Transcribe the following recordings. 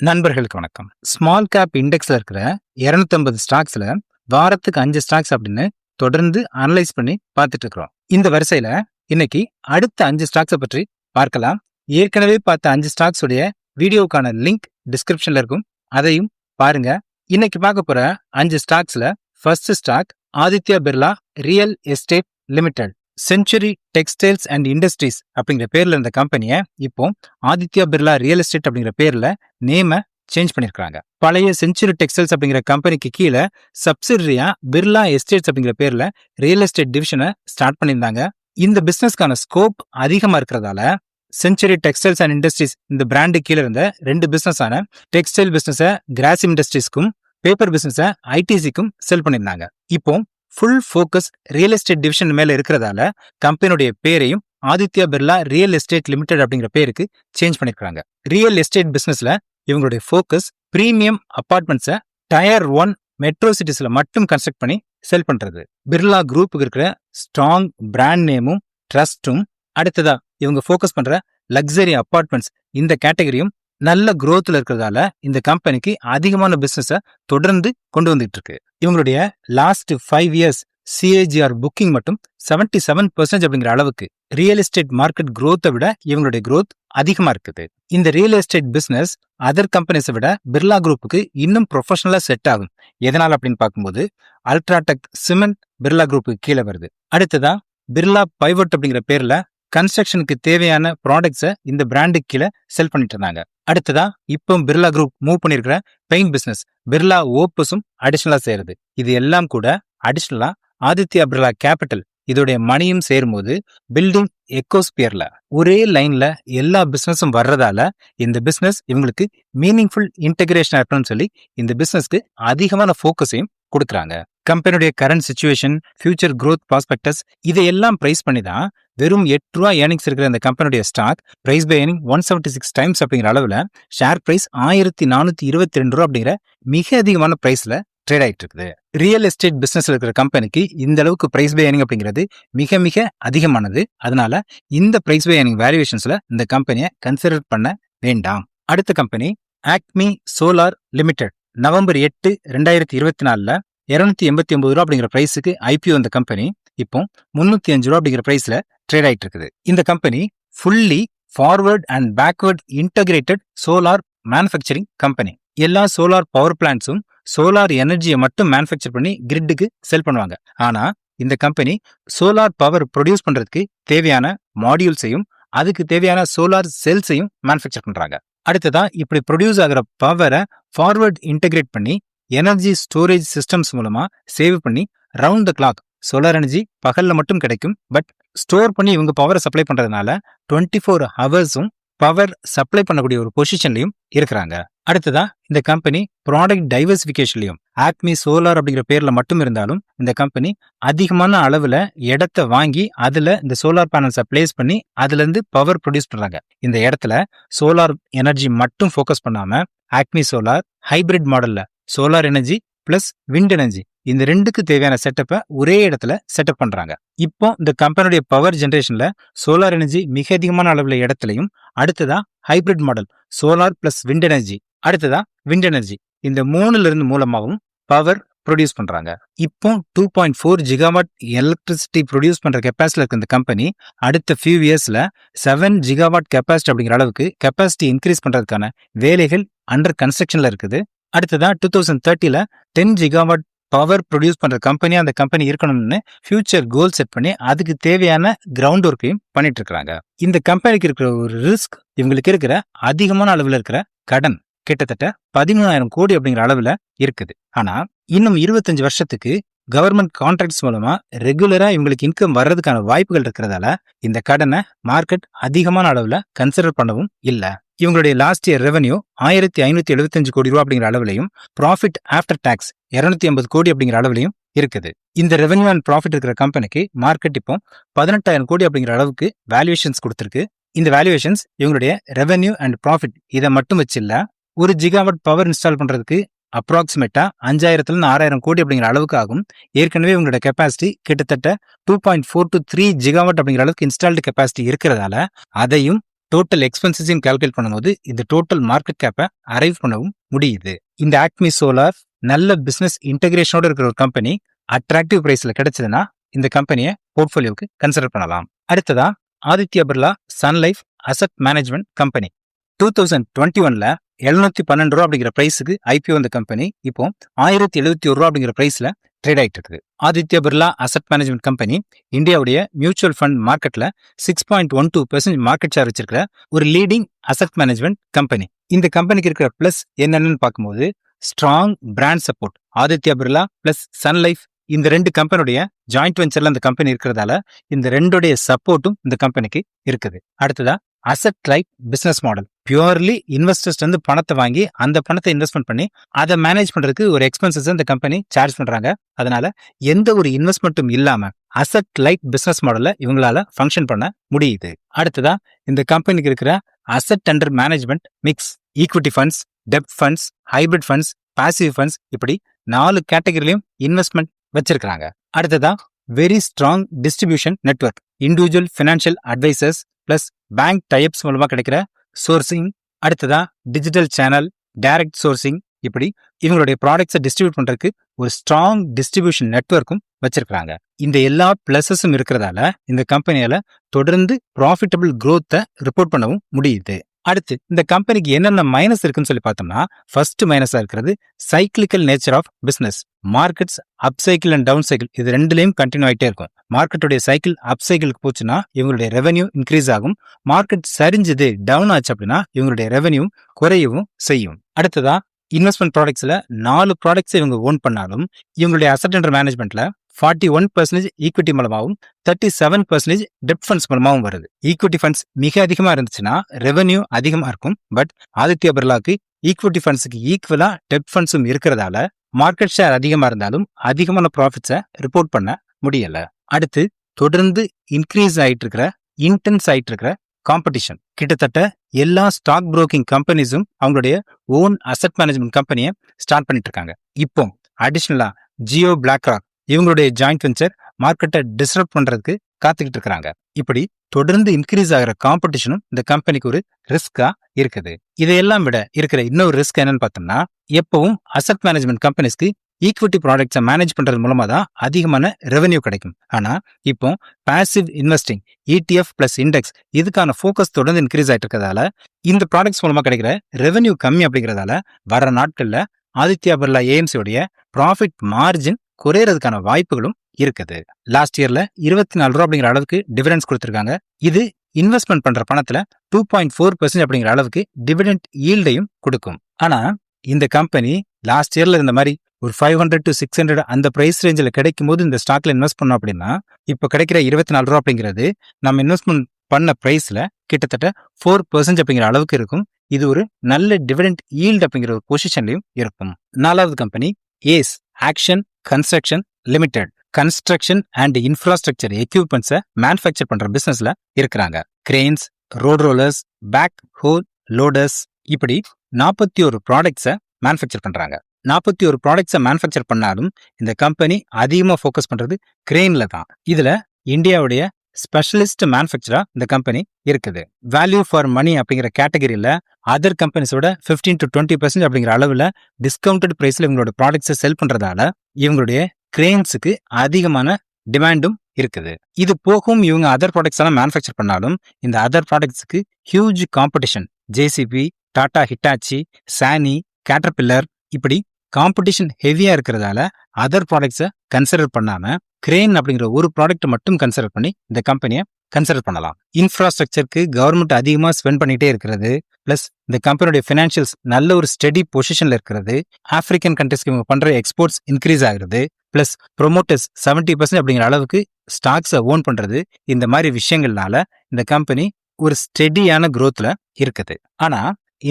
நண்பர்களுக்கு வணக்கம். Small cap இண்டெக்ஸ்ல இருக்கிற 250 ஸ்டாக்ஸ்ல வாரத்துக்கு 5 ஸ்டாக்ஸ் அப்படின்னு தொடர்ந்து அனலைஸ் பண்ணி பார்த்துட்டு இருக்கிறோம். இந்த வரிசையில இன்னைக்கு அடுத்த 5 ஸ்டாக்ஸை பற்றி பார்க்கலாம். ஏற்கனவே பார்த்த 5 ஸ்டாக்ஸ் உடைய வீடியோக்கான லிங்க் டிஸ்கிரிப்ஷன்ல இருக்கும், அதையும் பாருங்க. இன்னைக்கு பார்க்க போற 5 ஸ்டாக்ஸ்ல first stock Aditya Birla real estate limited. Century textiles and industries அப்படிங்கிற பேர்ல இருந்த கம்பெனியை இப்போ ஆதித்யா பிர்லா ரியல் எஸ்டேட் அப்படிங்கிற பேர்ல நேம சேஞ்ச் பண்ணிருக்காங்க. பழைய செஞ்சுரி டெக்ஸ்டைல்ஸ் அப்படிங்கிற கம்பெனிக்கு கீழே சப்சிடரியா பிர்லா எஸ்டேட்ஸ் அப்படிங்கிற பேர்ல ரியல் எஸ்டேட் டிவிஷனை ஸ்டார்ட் பண்ணியிருந்தாங்க. இந்த பிசினஸ்க்கான ஸ்கோப் அதிகமா இருக்கிறதால செஞ்சுரி டெக்ஸ்டைல்ஸ் அண்ட் இண்டஸ்ட்ரீஸ் இந்த பிராண்டு கீழே இருந்த 2 பிசினஸ் ஆன டெக்ஸ்டைல் பிசினஸ கிராஸ் இண்டஸ்ட்ரீஸ்க்கும் பேப்பர் பிசினஸ ஐடிசிக்கும் செல் பண்ணியிருந்தாங்க. இப்போ full focus real estate division மேல இருக்கிறதால கம்பெனியுடைய பேரையும் Aditya Birla real estate limited அப்படிங்கிற பேருக்கு சேஞ்ச் பண்ணிருக்காங்க. ரியல் எஸ்டேட் பிசினஸ்ல இவங்களுடைய ஃபோக்கஸ் பிரீமியம் அபார்ட்மெண்ட்ஸை டயர் 1 மெட்ரோ சிட்டிஸ்ல மட்டும் கன்ஸ்ட்ரக்ட் பண்ணி செல் பண்றது. பிர்லா குரூப்புக்கு இருக்கிற ஸ்ட்ராங் பிராண்ட் நேமும் ட்ரஸ்டும், அடுத்ததா இவங்க ஃபோக்கஸ் பண்ற லக்ஸரி அபார்ட்மெண்ட்ஸ் இந்த கேட்டகரியும் நல்ல குரோத்ல இருக்கிறதால இந்த கம்பெனிக்கு அதிகமான பிசினஸ தொடர்ந்து கொண்டு வந்துட்டு இருக்கு. இவங்களுடைய லாஸ்ட் 5 இயர்ஸ் சிஏஜிஆர் புக்கிங் மட்டும் 77% அப்படிங்கிற அளவுக்கு ரியல் எஸ்டேட் மார்க்கெட் குரோத்தை விட இவங்களுடைய குரோத் அதிகமா இருக்குது. இந்த ரியல் எஸ்டேட் பிசினஸ் அதர் கம்பெனிஸை விட பிர்லா குரூப்புக்கு இன்னும் ப்ரொஃபஷனலா செட் ஆகும். எதனால அப்படின்னு பார்க்கும்போது அல்ட்ராடெக் சிமெண்ட் பிர்லா குரூப்புக்கு கீழே வருது. அடுத்ததா பிர்லா பைவட் அப்படிங்கிற பேர்ல கன்ஸ்ட்ரக்ஷனுக்கு தேவையான ப்ராடக்ட்ஸை இந்த பிராண்டுக்கு கீழே செல் பண்ணிட்டு இருந்தாங்க. அடுத்ததா இப்போ பிர்லா குரூப் மூவ் பண்ணிருக்கிற பெயிண்ட் பிசினஸ் பிர்லா ஓப்பஸும் அடிஷனலா சேருது. இது எல்லாம் கூட அடிஷனலா ஆதித்யா பிர்லா கேபிட்டல் இதோடைய மணியும் சேரும்போது பில்டிங் எக்கோஸ்பியர்ல ஒரே லைன்ல எல்லா பிசினஸும் வர்றதால இந்த பிசினஸ் இவங்களுக்கு மீனிங்ஃபுல் இன்டகிரேஷன் இருக்கணும்னு சொல்லி இந்த பிசினஸ்க்கு அதிகமான ஃபோக்கஸையும் கொடுக்குறாங்க. கம்பெனியுடைய current situation, future growth prospectus இதையெல்லாம் பிரைஸ் பண்ணி தான் வெறும் ₹8 ஏர்னிங்ஸ் இருக்கிற இந்த கம்பெனியுடைய stock price by earning 176 times அப்படிங்கிற அளவுல ஷேர் பிரைஸ் ₹1422 அப்படிங்கிற மிக அதிகமான பிரைஸ்ல ட்ரேட் ஆயிட்டு இருக்குது. ரியல் எஸ்டேட் பிசினஸ்ல இருக்கிற கம்பெனிக்கு இந்த அளவுக்கு பிரைஸ் பை ஏர்னிங் அப்படிங்கிறது மிக மிக அதிகமானது. அதனால இந்த பிரைஸ் பை ஏர்னிங் வேல்யூவேஷன்ஸ்ல இந்த கம்பெனியை கன்சிடர் பண்ண வேண்டாம். அடுத்த company Acme solar limited. November 8, 2024 ₹289 அப்படிங்கிற பிரைஸுக்கு ஐபிஓ இந்த கம்பெனி இப்போ ₹305 அப்படிங்கிற பிரைஸ்ல ட்ரேட் ஆயிட்டு இருக்குது. இந்த company fully forward and backward integrated solar manufacturing company. எல்லா சோலார் பவர் பிளான்ட்ஸும் சோலார் எனர்ஜியை மட்டும் மேனுஃபேக்சர் பண்ணி கிரிட்டுக்கு செல் பண்ணுவாங்க. ஆனா இந்த கம்பெனி சோலார் பவர் ப்ரொடியூஸ் பண்றதுக்கு தேவையான மாடியூல்ஸையும் அதுக்கு தேவையான சோலார் செல்ஸையும் மேனுஃபேக்சர் பண்றாங்க. அடுத்ததா இப்படி ப்ரொடியூஸ் ஆகிற பவரை ஃபார்வர்ட் இன்டகிரேட் பண்ணி எனர்ஜி ஸ்டோரேஜ் சிஸ்டம்ஸ் மூலமா சேவ் பண்ணி round the clock solar energy பகல்ல மட்டும் கிடைக்கும். பட் ஸ்டோர் பண்ணி இவங்க பவரை சப்ளை பண்றதுனால 24 ஹவர்ஸும் பவர் சப்ளை பண்ணக்கூடிய ஒரு பொசிஷன்லயும் இருக்கிறாங்க. அடுத்ததா இந்த கம்பெனி ப்ராடக்ட் டைவர்சிபிகேஷன்லயும் ஆக்மி சோலார் அப்படிங்கிற பேர்ல மட்டும் இருந்தாலும் இந்த கம்பெனி அதிகமான அளவுல இடத்தை வாங்கி அதுல இந்த சோலார் பேனல்ஸை பிளேஸ் பண்ணி அதுல இருந்து பவர் ப்ரொடியூஸ் பண்றாங்க. இந்த இடத்துல சோலார் எனர்ஜி மட்டும் ஃபோக்கஸ் பண்ணாம ஆக்மி சோலார் ஹைபிரிட் மாடல்ல solar energy plus wind energy இந்த ரெண்டுக்கு தேவையான செட்டப்பை ஒரே இடத்துல செட்டப் பண்றாங்க. இப்போ இந்த கம்பெனியுடைய பவர் ஜெனரேஷன்ல சோலார் எனர்ஜி மிக அதிகமான அளவுல இடத்துலையும், அடுத்ததா hybrid model solar plus wind energy, அடுத்ததா விண்ட் எனர்ஜி இந்த 3ல இருந்து மூலமாகவும் பவர் ப்ரொடியூஸ் பண்றாங்க. இப்போ 2.4 ஜிகாவாட் எலக்ட்ரிசிட்டி ப்ரொடியூஸ் பண்ற கெப்பாசிட்டி இருக்க இந்த கம்பெனி அடுத்த ஃபியூ இயர்ஸ்ல 7 ஜிகாவாட் கெப்பாசிட்டி அப்படிங்கிற அளவுக்கு கெப்பாசிட்டி இன்க்ரீஸ் பண்றதுக்கான வேலைகள் அண்டர் கன்ஸ்ட்ரக்ஷன்ல இருக்குது. அடுத்ததா 2030ல 10 ஜிகாவாட் பவர் ப்ரொடியூஸ் பண்ற கம்பெனியா அந்த கம்பெனி இருக்கணும்னு ஃபியூச்சர் கோல் செட் பண்ணி அதுக்கு தேவையான கிரவுண்ட் ஒர்க்கையும் பண்ணிட்டு இருக்காங்க. இந்த கம்பெனிக்கு இருக்கிற ஒரு ரிஸ்க் இவங்களுக்கு இருக்கிற அதிகமான அளவுல இருக்கிற கடன் கிட்டத்தட்ட 13,000 கோடி அப்படிங்கிற அளவுல இருக்குது. ஆனா இன்னும் 25 வருஷத்துக்கு கவர்மெண்ட் கான்ட்ராக்ட்ஸ் மூலமா ரெகுலரா இவங்களுக்கு இன்கம் வர்றதுக்கான வாய்ப்புகள் இருக்கிறதால இந்த கடனை மார்க்கெட் அதிகமான அளவுல கன்சிடர் பண்ணவும் இல்ல. இவங்களுடைய லாஸ்ட் இயர் ரெவன்யூ ₹1575 கோடி அப்படிங்கிற அளவுலையும் ப்ராஃபிட் ஆஃப்டர் டாக்ஸ் 250 கோடி அப்படிங்கிற அளவுலையும் இருக்குது. இந்த ரெவன்யூ அண்ட் ப்ராஃபிட் இருக்கிற கம்பெனிக்கு மார்க்கெட் இப்போ 18,000 கோடி அப்படிங்கிற அளவுக்கு வேல்யூவேஷன்ஸ் கொடுத்திருக்கு. இந்த வேல்யூவேஷன்ஸ் இவங்களுடைய ரெவன்யூ அண்ட் ப்ராஃபிட் இதை மட்டும் வச்சு இல்ல, 1 ஜிகாவாட் பவர் இன்ஸ்டால் பண்றதுக்கு அப்ராக்சிமேட்டா 5,000 to 6,000 கோடி அப்படிங்கிற அளவுக்கு ஆகும். ஏற்கனவே உங்களோட கெப்பாசிட்டி கிட்டத்தட்ட 2.4 to 3 ஜிகாவாட் அப்படிங்கிற அளவுக்கு இன்ஸ்டால்டு கெப்பாசிட்டி இருக்கிறதால அதையும் டோட்டல் எக்ஸ்பென்சஸையும் கால்குலேட் பண்ணும்போது இந்த டோட்டல் மார்க்கெட் கேப்பை அரைவ் பண்ணவும் முடியுது. இந்த ஆக்மி சோலார் நல்ல பிசினஸ் இன்டகிரேஷனோட இருக்கிற ஒரு கம்பெனி அட்ராக்டிவ் பிரைஸ்ல கிடைச்சதுன்னா இந்த கம்பெனியை போர்ட்ஃபோலியோக்கு கன்சிடர் பண்ணலாம். அடுத்ததா Aditya Birla Sun Life asset management company 2021ல 712 ரூபா அப்படிங்கிற பிரைஸுக்கு ஐபிஓ இந்த கம்பெனி இப்போ 1071 ரூபா அப்படிங்கிற பிரைஸ்ல ட்ரேட் ஆயிட்டு இருக்குது. Aditya Birla asset management company இந்தியாவுடைய மியூச்சுவல் ஃபண்ட் மார்க்கெட்ல 6.12% மார்க்கெட் ஷேர் வச்சிருக்கிற ஒரு லீடிங் அசெட் மேனேஜ்மெண்ட் கம்பெனி. இந்த கம்பெனிக்கு இருக்கிற பிளஸ் என்னன்னு பார்க்கும்போது strong brand support. Aditya Birla plus Sun Life இந்த ரெண்டு கம்பெனியுடைய ஜாயிண்ட் வெஞ்சர்ல இந்த கம்பெனி இருக்கிறதால இந்த ரெண்டுடைய சப்போர்ட்டும் இந்த கம்பெனிக்கு இருக்குது. அடுத்ததா asset light business model. Purely investors வந்து பணத்தை வாங்கி அந்த பணத்தை இன்வெஸ்ட்மெண்ட் பண்ணி அதை மேனேஜ் பண்றதுக்கு ஒரு எக்ஸ்பென்சஸ் இந்த கம்பெனி சார்ஜ் பண்றாங்க. அதனால எந்த ஒரு இன்வெஸ்ட்மெண்ட்டும் இல்லாம அசெட் லைட் பிசினஸ் மாடல்ல இவங்களால ஃபங்க்ஷன் பண்ண முடியுது. அடுத்ததா இந்த கம்பெனிக்கு இருக்கிற asset under management mix equity funds, டெப்ட் funds, hybrid funds, passive funds இப்படி 4 கேட்டகரியிலையும் இன்வெஸ்ட்மெண்ட் வச்சிருக்காங்க. அடுத்ததா very strong distribution network. Individual financial advisers plus bank types மூலமா கிடைக்கிற சோர்சிங். அடுத்ததா டிஜிட்டல் சேனல், டைரக்ட் சோர்சிங் இப்படி இவங்களுடைய ப்ராடக்ட்ஸை டிஸ்ட்ரிபியூட் பண்றதுக்கு ஒரு ஸ்ட்ராங் டிஸ்ட்ரிபியூஷன் நெட்வொர்க்கும் வச்சிருக்காங்க. இந்த எல்லா பிளஸஸும் இருக்கிறதால இந்த கம்பெனியால தொடர்ந்து ப்ராஃபிட்டபிள் growth-ஐ ரிப்போர்ட் பண்ணவும் முடியுது. அடுத்து இந்த கம்பெனிக்கு என்னென்ன மைனஸ் இருக்குன்னு சொல்லி பார்த்தோம்னா ஃபர்ஸ்ட் மைனஸா இருக்கிறது cyclical nature of business. Markets up cycle and down cycle இது ரெண்டுலயும் கண்டினியூ ஆகிட்டே இருக்கும். மார்க்கெட்டுடைய சைக்கிள் அப் சைக்கிளுக்கு போச்சுன்னா இவங்களுடைய ரெவென்யூ இன்க்ரீஸ் ஆகும். மார்க்கெட் சரிஞ்சது டவுன் ஆச்சு அப்படின்னா இவங்களுடைய ரெவென்யூ குறையவும் செய்யும். அடுத்ததா இன்வெஸ்ட்மெண்ட் ப்ராடக்ட்ஸ்ல 4 ப்ராடக்ட்ஸ் இவங்க ஓன் பண்ணாலும் இவங்களுடைய அசெட் அண்டர் மேனேஜ்மெண்ட்ல 41% ஈக்விட்டி மூலமாகவும் 37% டெப்ட் ஃபண்ட்ஸ் மூலமாகவும் வருது. ஈக்விட்டி ஃபண்ட்ஸ் மிக அதிகமா இருந்துச்சுன்னா ரெவென்யூ அதிகமா இருக்கும். பட் ஆதித்யா பிர்லாக்கு ஈக்விட்டி ஃபண்ட்ஸுக்கு ஈக்குவலா டெப்ட் ஃபண்ட்ஸும் இருக்கிறதால மார்க்கெட் ஷேர் அதிகமா இருந்தாலும் அதிகமான ப்ராஃபிட்ஸை ரிப்போர்ட் பண்ண முடியல. அடுத்து தொடர்ந்து இன்க்ரீஸ் ஆயிட்டு இருக்கிற இன்டென்ஸ் ஆயிட்டு இருக்கிற காம்படிஷன். கிட்டத்தட்ட எல்லா ஸ்டாக் புரோக்கிங் கம்பெனிஸும் அவங்களுடைய ஓன் அசெட் மேனேஜ்மெண்ட் கம்பெனியை ஸ்டார்ட் பண்ணிட்டு இருக்காங்க. இப்போ அடிஷனலா ஜியோ, பிளாக்ராக் இவங்களுடைய ஜாயிண்ட் வெஞ்சர் மார்க்கெட்டை டிஸ்டர்ப் பண்றதுக்கு காத்துக்கிட்டு இருக்கிறாங்க. இப்படி தொடர்ந்து இன்க்ரீஸ் ஆகிற காம்படிஷனும் இந்த கம்பெனிக்கு ஒரு ரிஸ்கா இருக்குது. இதையெல்லாம் விட இருக்கிற இன்னொரு ரிஸ்க் என்னன்னு பார்த்தோம்னா எப்பவும் அசெட் மேனேஜ்மெண்ட் கம்பெனிஸ்க்கு ஈக்விட்டி ப்ராடக்ட்ஸை மேனேஜ் பண்றது மூலமா தான் அதிகமான ரெவென்யூ கிடைக்கும். ஆனா இப்போ passive investing, ETF plus index இதுக்கான ஃபோக்கஸ் தொடர்ந்து இன்க்ரீஸ் ஆயிட்டு இருக்கிறதால இந்த ப்ராடக்ட்ஸ் மூலமா கிடைக்கிற ரெவென்யூ கம்மி அப்படிங்கிறதால வர நாட்கள்ல ஆதித்யா பிர்லா ஏஎம்சியோடைய ப்ராஃபிட் மார்ஜின் குறையறதுக்கான வாய்ப்புகளும் இருக்குது. லாஸ்ட் இயர்ல 24 ரூபா அப்படிங்கிற அளவுக்கு டிவிடெண்ட்ஸ் கொடுத்திருக்காங்க. இது இன்வெஸ்ட்மெண்ட் பண்ற பணத்துல 2.4% அப்படிங்கிற அளவுக்கு டிவிடெண்ட் ஈல்டையும் கொடுக்கும். ஆனா இந்த கம்பெனி லாஸ்ட் இயர்ல இருந்த மாதிரி ஒரு 500 to 600 அந்த பிரைஸ் ரேஞ்சில் கிடைக்கும் போது இந்த ஸ்டாக்ல இன்வெஸ்ட் பண்ணோம் அப்படின்னா இப்போ கிடைக்கிற 24 ரூபா அப்படிங்கிறது நம்ம இன்வெஸ்ட்மெண்ட் பண்ண பிரைஸ்ல கிட்டத்தட்ட 4% அப்படிங்கிற அளவுக்கு இருக்கும். இது ஒரு நல்ல டிவிடெண்ட் ஈல்ட் அப்படிங்கிற ஒரு பொசிஷன்லயும் இருக்கும். 4வது company ACE action construction limited. Construction and infrastructure எக்யூப்மெண்ட்ஸை மேனுஃபேக்சர் பண்ற பிசினஸ்ல இருக்கிறாங்க. Cranes, road rollers, backhoe loaders இப்படி 41 ப்ராடக்ட்ஸை மேனுஃபேக்சர் பண்றாங்க. 41 ப்ராடக்ட்ஸை மேனுஃபேக்சர் பண்ணாலும் இந்த கம்பெனி அதிகமா ஃபோக்கஸ் பண்றது கிரெயின்ல தான். இதுல இந்தியாவுடைய ஸ்பெஷலிஸ்ட் மேனுஃபேக்சரா இந்த கம்பெனி இருக்குது. வேல்யூ ஃபார் மணி அப்படிங்கிற கேட்டகரியில அதர் கம்பெனிஸோட 15 to 20% அப்படிங்கிற அளவுல டிஸ்கவுண்டட் பிரைஸ்ல இவங்களோட ப்ராடக்ட்ஸை செல் பண்றதால இவங்களுடைய கிரெயின்ஸுக்கு அதிகமான டிமாண்டும் இருக்குது. இது போகும் இவங்க அதர் ப்ராடக்ட்ஸ் எல்லாம் மேனுஃபேக்சர் பண்ணாலும் இந்த அதர் ப்ராடக்ட்ஸுக்கு huge competition. JCB, Tata Hitachi, Sany, Caterpillar இப்படி காம்படிஷன் ஹெவியா இருக்கிறதால அதர் ப்ராடக்ட்ஸை கன்சிடர் பண்ணாம கிரெயின் அப்படிங்கிற ஒரு ப்ராடக்ட் மட்டும் கன்சிடர் பண்ணி இந்த கம்பெனியை கன்சிடர் பண்ணலாம். இன்ஃப்ராஸ்ட்ரக்சருக்கு கவர்மெண்ட் அதிகமா ஸ்பெண்ட் பண்ணிட்டே இருக்கிறது. பிளஸ் இந்த கம்பெனியோட ஃபினான்ஷியல்ஸ் நல்ல ஒரு ஸ்டெடி பொசிஷன்ல இருக்கிறது. ஆப்பிரிக்கன் கண்ட்ரிஸ்க்கு இவங்க பண்ற எக்ஸ்போர்ட்ஸ் இன்க்ரீஸ் ஆகுறது. பிளஸ் ப்ரொமோட்டர்ஸ் 70% அப்படிங்கிற அளவுக்கு ஸ்டாக்ஸை ஓன் பண்றது. இந்த மாதிரி விஷயங்கள்னால இந்த கம்பெனி ஒரு ஸ்டெடியான growthல இருக்குது. ஆனா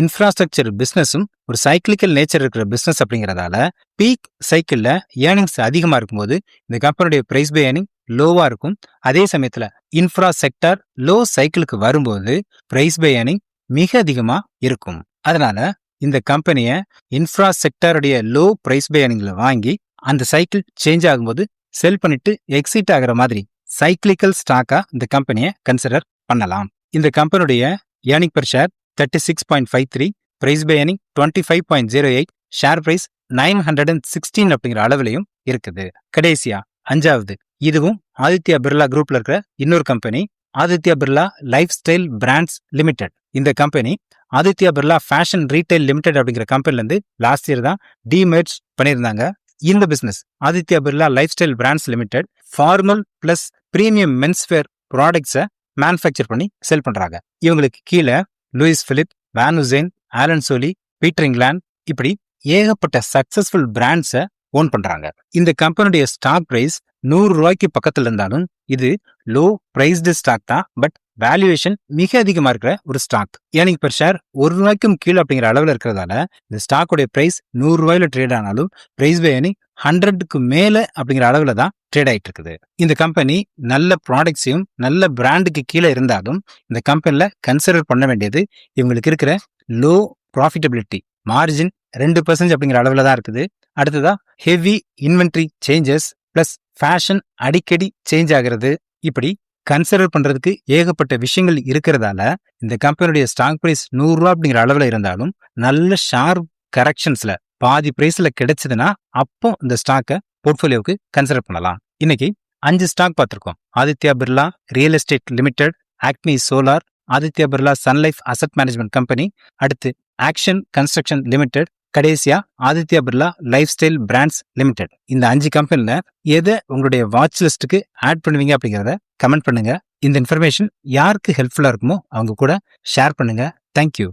இன்ஃப்ராஸ்ட்ரக்சர் பிசினஸும் ஒரு சைக்கிளிக்கல் நேச்சர் இருக்கிற பிசினஸ் அப்படிங்கிறதால பீக் சைக்கிள்ல ஏர்னிங்ஸ் அதிகமா இருக்கும்போது இந்த கம்பெனியுடைய பிரைஸ் பை ஏர்னிங் லோவா இருக்கும். அதே சமயத்துல இன்ஃப்ரா செக்டார் லோ சைக்கிளுக்கு வரும்போது பிரைஸ் பை ஏர்னிங் மிக அதிகமா இருக்கும். அதனால இந்த கம்பெனியை இன்ஃப்ரா செக்டாருடைய லோ பிரைஸ் பை ஏர்னிங்ல வாங்கி அந்த சைக்கிள் சேஞ்ச் ஆகும்போது செல் பண்ணிட்டு எக்ஸிட் ஆகிற மாதிரி சைக்கிளிக்கல் ஸ்டாக்கா இந்த கம்பெனியை கன்சிடர் பண்ணலாம். இந்த கம்பெனியுடைய earning per share 36.53, price by earning 25.08, share price 916 அப்படிங்கிற அளவுலையும் இருக்குது. கடைசியா 5வது, இதுவும் ஆதித்யா பிர்லா குரூப்ல இருக்கிற இன்னொரு company, Aditya Birla lifestyle brands limited. இந்த company Aditya Birla fashion retail limited அப்படிங்கிற கம்பெனில இருந்து லாஸ்ட் இயர் தான் டிமெர்ஜ் பண்ணியிருந்தாங்க. இந்த business Aditya Birla lifestyle brands limited formal plus premium menswear ப்ராடக்ட்ஸை மேனுஃபேக்சர் பண்ணி செல் பண்றாங்க. இவங்களுக்கு கீழே Louis Philippe, Van Heusen, Allen Solly, Peter England இப்படி ஏகப்பட்ட சக்சஸ்ஃபுல் பிராண்ட்ஸை ஓன் பண்றாங்க. இந்த கம்பெனியுடைய ஸ்டாக் பிரைஸ் 100 ரூபாய்க்கு பக்கத்துல இருந்தாலும் இது லோ பிரைஸ்டு ஸ்டாக் தான். பட் வேல்யூவேஷன் மிக அதிகமா இருக்கிற ஒரு ஸ்டாக். ஏர்னிங் per ஷேர் 1 ரூபாய்க்கும் கீழே அப்படிங்கிற அளவில் இருக்கிறதால இந்த ஸ்டாக்குடைய பிரைஸ் 100 ரூபாயில ட்ரேட் ஆனாலும் பிரைஸ் பை ஏர்னிங் 100க்கு மேல அப்படிங்கிற அளவுல தான் ட்ரேட் ஆயிட்டு இருக்குது. இந்த கம்பெனி நல்ல ப்ராடக்ட்ஸையும் நல்ல பிராண்டுக்கு கீழே இருந்தாலும் இந்த கம்பெனில கன்சிடர் பண்ண வேண்டியது இவங்களுக்கு இருக்கிற லோ ப்ராஃபிட்டபிலிட்டி. மார்ஜின் 2% அப்படிங்கிற அளவுல தான் இருக்குது. அடுத்ததா heavy inventory changes plus fashion அடிக்கடி சேஞ்ச் ஆகிறது. இப்படி கன்சிடர் பண்றதுக்கு ஏகப்பட்ட விஷயங்கள் இருக்கிறதால இந்த கம்பெனியுடைய ஸ்டாக் பிரைஸ் 100 ரூபா அப்படிங்கிற அளவுல இருந்தாலும் நல்ல ஷார்ப் கரெக்ஷன்ஸ்ல பாதி பிரைஸ்ல கிடைச்சதுன்னா அப்போ இந்த ஸ்டாக்கை போர்ட்ஃபோலியோவுக்கு கன்சிடர் பண்ணலாம். இன்னைக்கு 5 ஸ்டாக் பார்த்திருக்கோம். Aditya Birla real estate limited, Agni solar, Aditya Birla Sun Life asset management company, அடுத்து ஆக்ஷன் கன்ஸ்ட்ரக்ஷன் லிமிடெட், கடைசியா Aditya Birla lifestyle brands limited. இந்த 5 கம்பெனில எதை உங்களுடைய வாட்ச் லிஸ்ட்டுக்கு ஆட் பண்ணுவீங்க அப்படிங்கிறத கமெண்ட் பண்ணுங்க. இந்த இன்ஃபர்மேஷன் யாருக்கு ஹெல்ப்ஃபுல்லா இருக்குமோ அவங்க கூட ஷேர் பண்ணுங்க. தேங்க்யூ.